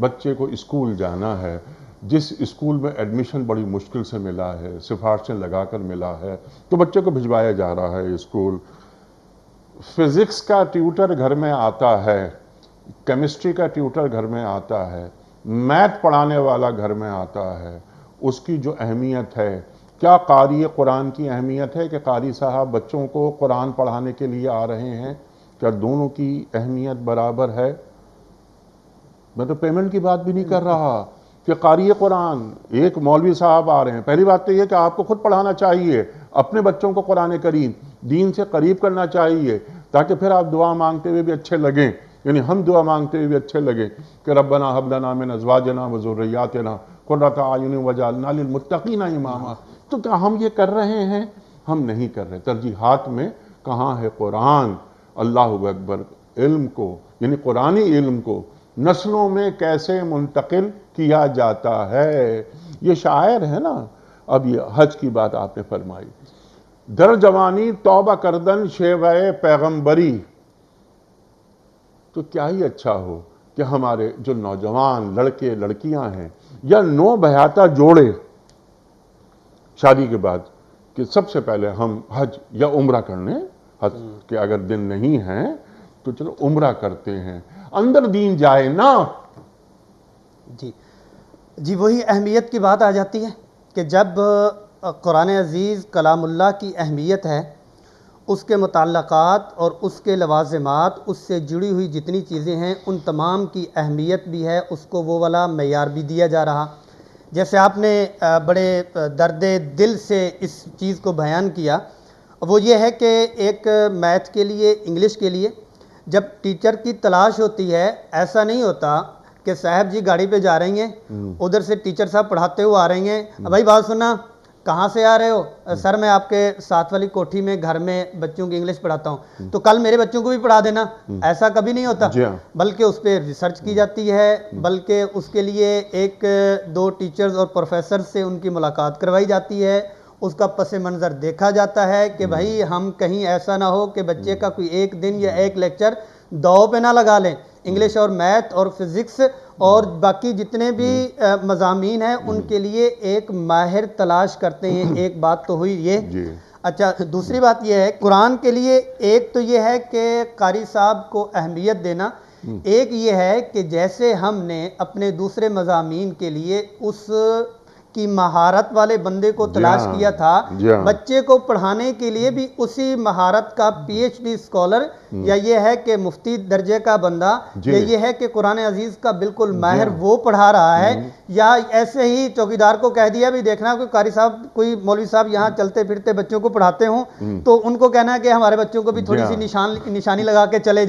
بچے کو اسکول جانا ہے، جس اسکول میں ایڈمیشن بڑی مشکل سے ملا ہے، سفارشیں لگا کر ملا ہے، تو بچے کو بھجوایا جا رہا ہے اسکول۔ فزکس کا ٹیوٹر گھر میں آتا ہے، کیمسٹری کا ٹیوٹر گھر میں آتا ہے، میتھ پڑھانے والا گھر میں آتا ہے، اس کی جو اہمیت ہے، کیا قاری قرآن کی اہمیت ہے کہ قاری صاحب بچوں کو قرآن پڑھانے کے لیے آ رہے ہیں؟ کیا دونوں کی اہمیت برابر ہے؟ میں تو پیمنٹ کی بات بھی نہیں کر رہا کہ قاری قرآن ایک مولوی صاحب آ رہے ہیں، پہلی بات تو یہ کہ آپ کو خود پڑھانا چاہیے، اپنے بچوں کو قرآن کریم دین سے قریب کرنا چاہیے، تاکہ پھر آپ دعا مانگتے ہوئے بھی اچھے لگیں، یعنی ہم دعا مانگتے ہوئے بھی اچھے لگیں کہ ربنا ہب لنا من ازواجنا وذریاتنا قرۃ اعین واجعلنا للمتقین اماما۔ تو کیا ہم یہ کر رہے ہیں؟ ہم نہیں کر رہے۔ ترجیحات میں کہاں ہے قرآن؟ اللہ اکبر۔ علم کو یعنی قرآنی علم کو نسلوں میں کیسے منتقل کیا جاتا ہے؟ یہ شاعر ہے نا۔ اب یہ حج کی بات آپ نے فرمائی، در جوانی توبہ کردن شیوہ پیغمبری۔ تو کیا ہی اچھا ہو کہ ہمارے جو نوجوان لڑکے لڑکیاں ہیں یا نو بیاتہ جوڑے شادی کے بعد کہ سب سے پہلے ہم حج یا عمرہ کرنے، حج کے اگر دن نہیں ہیں تو چلو عمرہ کرتے ہیں، اندر دین جائے نا۔ جی وہی اہمیت کی بات آ جاتی ہے کہ جب قرآن عزیز کلام اللہ کی اہمیت ہے، اس کے متعلقات اور اس کے لوازمات، اس سے جڑی ہوئی جتنی چیزیں ہیں، ان تمام کی اہمیت بھی ہے، اس کو وہ والا معیار بھی دیا جا رہا۔ جیسے آپ نے بڑے درد دل سے اس چیز کو بیان کیا، وہ یہ ہے کہ ایک میتھ کے لیے، انگلش کے لیے جب ٹیچر کی تلاش ہوتی ہے، ایسا نہیں ہوتا کہ صاحب جی گاڑی پہ جا رہی ہیں، ادھر سے ٹیچر صاحب پڑھاتے ہوئے آ رہی ہیں، بھائی بات سننا، کہاں سے آ رہے ہو؟ سر میں آپ کے ساتھ والی کوٹھی میں گھر میں بچوں کی انگلش پڑھاتا ہوں، تو کل میرے بچوں کو بھی پڑھا دینا۔ ایسا کبھی نہیں ہوتا، بلکہ اس پہ ریسرچ کی جاتی ہے، بلکہ اس کے لیے ایک دو ٹیچرز اور پروفیسر سے ان کی ملاقات کروائی جاتی ہے، اس کا پس منظر دیکھا جاتا ہے کہ بھائی ہم کہیں ایسا نہ ہو کہ بچے کا کوئی ایک دن یا ایک لیکچر دو پہ نہ لگا لیں۔ انگلش اور میتھ اور فزکس اور باقی جتنے بھی مضامین ہیں ان کے لیے ایک ماہر تلاش کرتے ہیں۔ ایک بات تو ہوئی یہ۔ اچھا، دوسری بات یہ ہے قرآن کے لیے، ایک تو یہ ہے کہ قاری صاحب کو اہمیت دینا، ایک یہ ہے کہ جیسے ہم نے اپنے دوسرے مضامین کے لیے اس کی مہارت والے بندے کو تلاش کیا تھا، بچے کو پڑھانے کے لیے بھی اسی مہارت کا پی ایچ ڈی اسکالر یا یہ ہے کہ مفتی درجے کا بندہ یا یہ ہے کہ قرآن عزیز کا بالکل ماہر وہ پڑھا رہا ہے، یا ایسے ہی چوکیدار کو کہہ دیا بھی دیکھنا کوئی قاری صاحب، کوئی مولوی صاحب یہاں چلتے پھرتے بچوں کو پڑھاتے ہوں تو ان کو کہنا ہے کہ ہمارے بچوں کو بھی تھوڑی سی نشانی لگا کے چلے جائیں۔